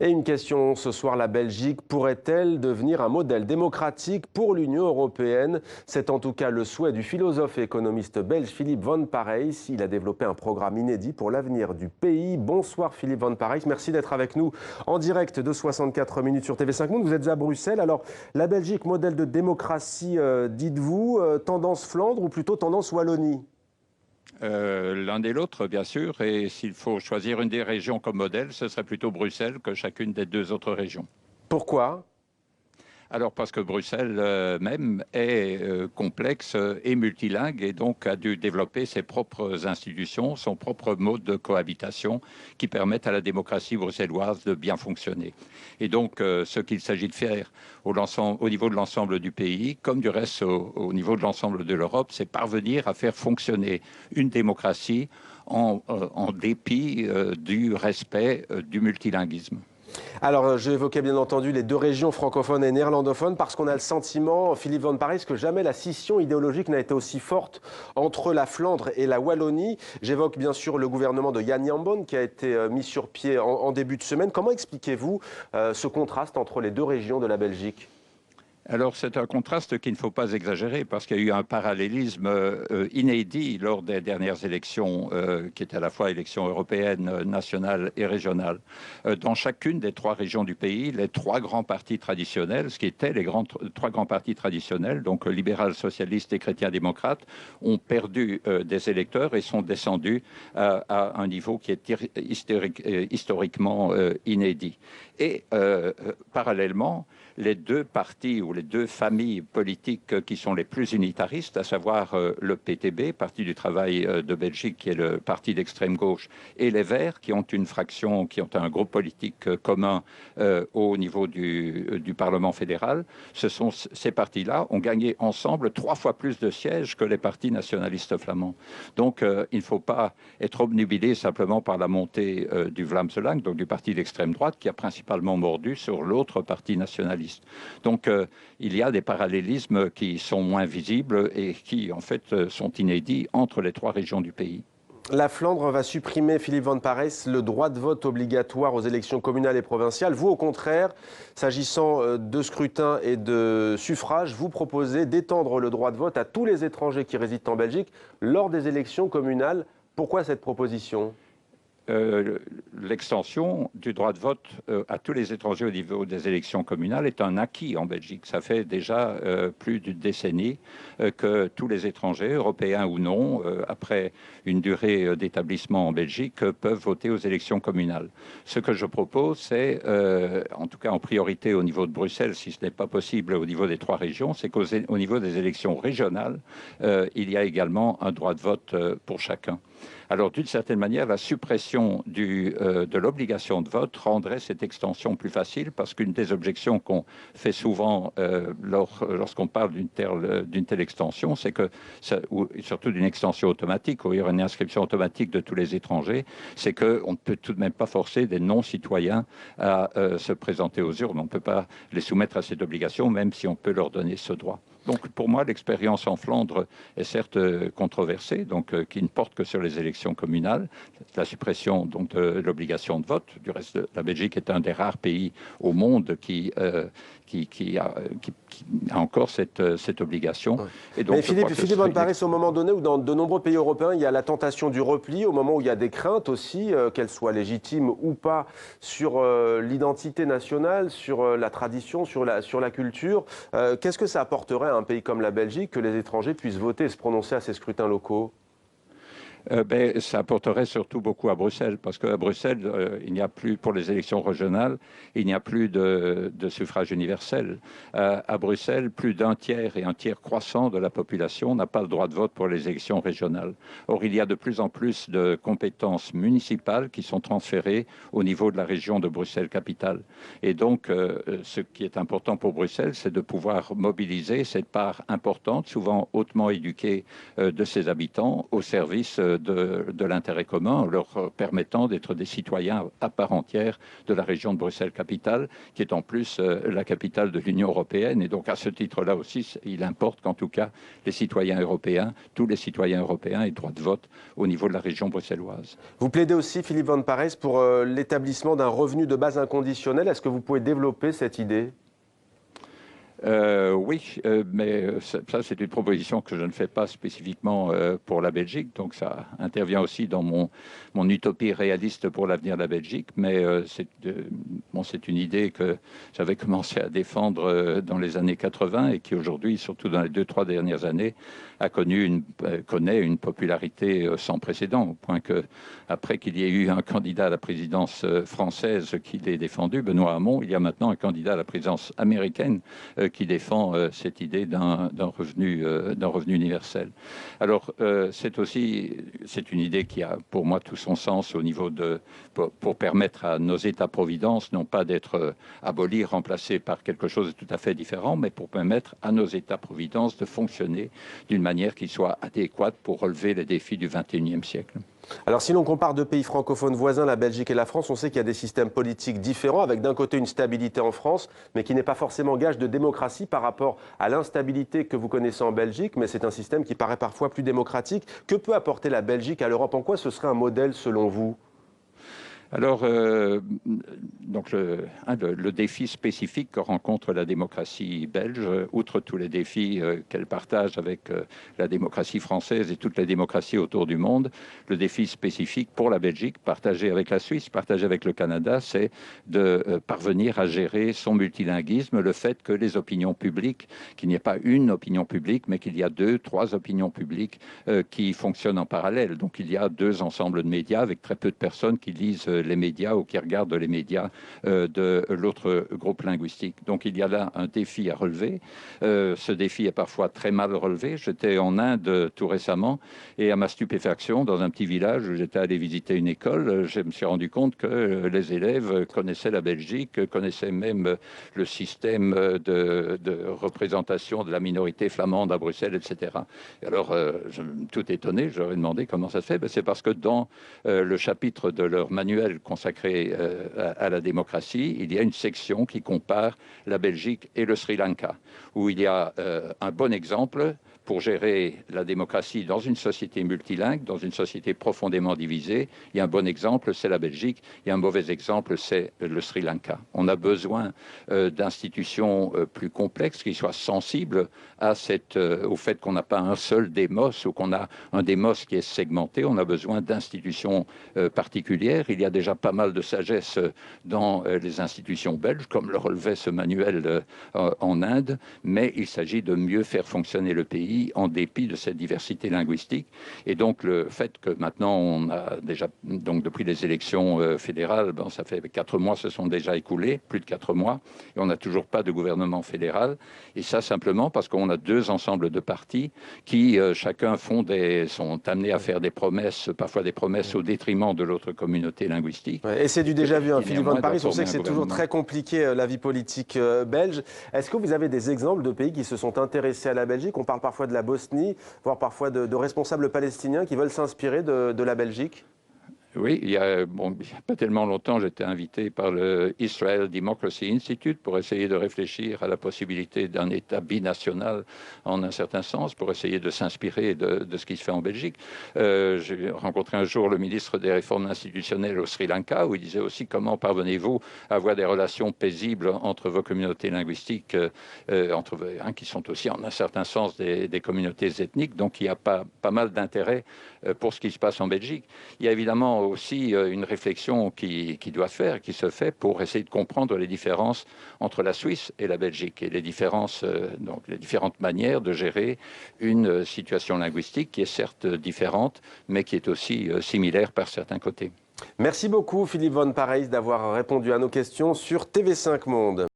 Et une question ce soir, la Belgique pourrait-elle devenir un modèle démocratique pour l'Union européenne? C'est en tout cas le souhait du philosophe et économiste belge Philippe Van Parijs. Il a développé un programme inédit pour l'avenir du pays. Bonsoir Philippe Van Parijs, merci d'être avec nous en direct de 64 minutes sur TV5 Monde. Vous êtes à Bruxelles. Alors, la Belgique, modèle de démocratie, dites-vous, tendance Flandre ou plutôt tendance Wallonie? L'un et l'autre, bien sûr, et s'il faut choisir une des régions comme modèle, ce serait plutôt Bruxelles que chacune des deux autres régions. Pourquoi? Alors parce que Bruxelles même est complexe et multilingue et donc a dû développer ses propres institutions, son propre mode de cohabitation qui permettent à la démocratie bruxelloise de bien fonctionner. Et donc ce qu'il s'agit de faire au niveau de l'ensemble du pays, comme du reste au niveau de l'ensemble de l'Europe, c'est parvenir à faire fonctionner une démocratie en dépit du respect du multilinguisme. Alors, j'évoquais bien entendu les deux régions francophones et néerlandophones parce qu'on a le sentiment, Philippe Van Parijs, que jamais la scission idéologique n'a été aussi forte entre la Flandre et la Wallonie. J'évoque bien sûr le gouvernement de Jan Jambon qui a été mis sur pied en début de semaine. Comment expliquez-vous ce contraste entre les deux régions de la Belgique ? Alors, c'est un contraste qu'il ne faut pas exagérer parce qu'il y a eu un parallélisme inédit lors des dernières élections, qui étaient à la fois élections européennes, nationales et régionales. Dans chacune des trois régions du pays, les trois grands partis traditionnels, ce qui étaient les trois grands partis traditionnels, donc libéral, socialiste et chrétien-démocrate, ont perdu des électeurs et sont descendus à un niveau qui est historiquement inédit. Et parallèlement, les deux partis ou les deux familles politiques qui sont les plus unitaristes, à savoir le PTB, Parti du Travail de Belgique, qui est le parti d'extrême gauche, et les Verts, qui ont une fraction, qui ont un groupe politique commun au niveau du Parlement fédéral, ces partis-là ont gagné ensemble 3 fois plus de sièges que les partis nationalistes flamands. Donc il ne faut pas être obnubilé simplement par la montée du Vlaamse Belang, donc du parti d'extrême droite, qui a principalement mordu sur l'autre parti nationaliste. Donc, il y a des parallélismes qui sont moins visibles et qui, en fait, sont inédits entre les trois régions du pays. La Flandre va supprimer, Philippe Van Parijs, le droit de vote obligatoire aux élections communales et provinciales. Vous, au contraire, s'agissant de scrutin et de suffrage, vous proposez d'étendre le droit de vote à tous les étrangers qui résident en Belgique lors des élections communales. Pourquoi cette proposition ? L'extension du droit de vote à tous les étrangers au niveau des élections communales est un acquis en Belgique. Ça fait déjà plus d'une décennie que tous les étrangers, européens ou non, après une durée d'établissement en Belgique, peuvent voter aux élections communales. Ce que je propose, c'est, en tout cas en priorité au niveau de Bruxelles, si ce n'est pas possible au niveau des trois régions, c'est qu'au niveau des élections régionales, il y a également un droit de vote pour chacun. Alors, d'une certaine manière, la suppression de l'obligation de vote rendrait cette extension plus facile parce qu'une des objections qu'on fait souvent lorsqu'on parle d'une telle extension, c'est que, ou surtout d'une extension automatique, où il y aurait une inscription automatique de tous les étrangers, c'est qu'on ne peut tout de même pas forcer des non-citoyens à se présenter aux urnes. On ne peut pas les soumettre à cette obligation, même si on peut leur donner ce droit. Donc, pour moi, l'expérience en Flandre est certes controversée, donc qui ne porte que sur les élections communales, la suppression donc de l'obligation de vote. Du reste, la Belgique est un des rares pays au monde qui a encore cette obligation. Ouais. Et donc, mais Philippe Van Parijs, au moment donné où dans de nombreux pays européens, il y a la tentation du repli, au moment où il y a des craintes aussi, qu'elles soient légitimes ou pas, sur l'identité nationale, sur la tradition, sur la culture, qu'est-ce que ça apporterait à un pays comme la Belgique que les étrangers puissent voter et se prononcer à ces scrutins locaux ? Ça apporterait surtout beaucoup à Bruxelles, parce qu'à Bruxelles, il n'y a plus, pour les élections régionales, il n'y a plus de suffrage universel. À Bruxelles, plus d'un tiers et un tiers croissant de la population n'a pas le droit de vote pour les élections régionales. Or, il y a de plus en plus de compétences municipales qui sont transférées au niveau de la région de Bruxelles-Capitale. Et donc, ce qui est important pour Bruxelles, c'est de pouvoir mobiliser cette part importante, souvent hautement éduquée, de ses habitants au service de l'intérêt commun, en leur permettant d'être des citoyens à part entière de la région de Bruxelles-Capitale, qui est en plus la capitale de l'Union européenne. Et donc, à ce titre-là aussi, il importe qu'en tout cas, les citoyens européens, tous les citoyens européens aient droit de vote au niveau de la région bruxelloise. Vous plaidez aussi, Philippe Van Parijs, pour l'établissement d'un revenu de base inconditionnel. Est-ce que vous pouvez développer cette idée ? Oui, mais ça, c'est une proposition que je ne fais pas spécifiquement pour la Belgique, donc ça intervient aussi dans mon utopie réaliste pour l'avenir de la Belgique, mais c'est une idée que j'avais commencé à défendre dans les années 80 et qui aujourd'hui, surtout dans les 2-3 dernières années, connaît une popularité sans précédent, au point que après qu'il y ait eu un candidat à la présidence française qui l'ait défendu, Benoît Hamon, il y a maintenant un candidat à la présidence américaine qui défend cette idée d'un revenu universel. Alors, c'est une idée qui a pour moi tout son sens au niveau pour permettre à nos États-providence, non pas d'être abolis, remplacés par quelque chose de tout à fait différent, mais pour permettre à nos États-providence de fonctionner d'une manière qui soit adéquate pour relever les défis du XXIe siècle. Alors si l'on compare deux pays francophones voisins, la Belgique et la France, on sait qu'il y a des systèmes politiques différents, avec d'un côté une stabilité en France, mais qui n'est pas forcément gage de démocratie par rapport à l'instabilité que vous connaissez en Belgique, mais c'est un système qui paraît parfois plus démocratique. Que peut apporter la Belgique à l'Europe? En quoi ce serait un modèle selon vous? Alors, donc le défi spécifique que rencontre la démocratie belge, outre tous les défis qu'elle partage avec la démocratie française et toutes les démocraties autour du monde, le défi spécifique pour la Belgique, partagé avec la Suisse, partagé avec le Canada, c'est de parvenir à gérer son multilinguisme, le fait que les opinions publiques, qu'il n'y ait pas une opinion publique, mais qu'il y a 2-3 opinions publiques qui fonctionnent en parallèle. Donc il y a 2 ensembles de médias avec très peu de personnes qui lisent les médias ou qui regardent les médias de l'autre groupe linguistique. Donc il y a là un défi à relever. Ce défi est parfois très mal relevé. J'étais en Inde tout récemment et à ma stupéfaction, dans un petit village où j'étais allé visiter une école, je me suis rendu compte que les élèves connaissaient la Belgique, connaissaient même le système de représentation de la minorité flamande à Bruxelles, etc. Et alors, tout étonné, je leur ai demandé comment ça se fait. Ben, c'est parce que dans le chapitre de leur manuel consacré à la démocratie, il y a une section qui compare la Belgique et le Sri Lanka, où il y a un bon exemple pour gérer la démocratie dans une société multilingue, dans une société profondément divisée. Il y a un bon exemple, c'est la Belgique. Il y a un mauvais exemple, c'est le Sri Lanka. On a besoin d'institutions plus complexes, qui soient sensibles au fait qu'on n'a pas un seul démos ou qu'on a un démos qui est segmenté. On a besoin d'institutions particulières. Il y a déjà pas mal de sagesse dans les institutions belges, comme le relevait ce manuel en Inde, mais il s'agit de mieux faire fonctionner le pays en dépit de cette diversité linguistique. Et donc le fait que maintenant on a déjà, donc depuis les élections fédérales, ça fait 4 mois se sont déjà écoulés, plus de 4 mois, et on n'a toujours pas de gouvernement fédéral. Et ça simplement parce qu'on a 2 ensembles de partis qui chacun sont amenés à faire des promesses, parfois des promesses au détriment de l'autre communauté linguistique. Ouais, et c'est du déjà vu, hein, Philippe Van Parijs, on sait que c'est toujours très compliqué la vie politique belge. Est-ce que vous avez des exemples de pays qui se sont intéressés à la Belgique? On parle parfois de la Bosnie, voire parfois de responsables palestiniens qui veulent s'inspirer de la Belgique? Oui, il y a pas tellement longtemps, j'étais invité par le Israel Democracy Institute pour essayer de réfléchir à la possibilité d'un État binational en un certain sens, pour essayer de s'inspirer de ce qui se fait en Belgique. J'ai rencontré un jour le ministre des Réformes institutionnelles au Sri Lanka, où il disait aussi comment parvenez-vous à avoir des relations paisibles entre vos communautés linguistiques, qui sont aussi en un certain sens des communautés ethniques. Donc il y a pas mal d'intérêt pour ce qui se passe en Belgique. Il y a évidemment aussi une réflexion qui doit se faire, qui se fait pour essayer de comprendre les différences entre la Suisse et la Belgique et les différentes manières de gérer une situation linguistique qui est certes différente, mais qui est aussi similaire par certains côtés. Merci beaucoup Philippe Van Parijs d'avoir répondu à nos questions sur TV5 Monde.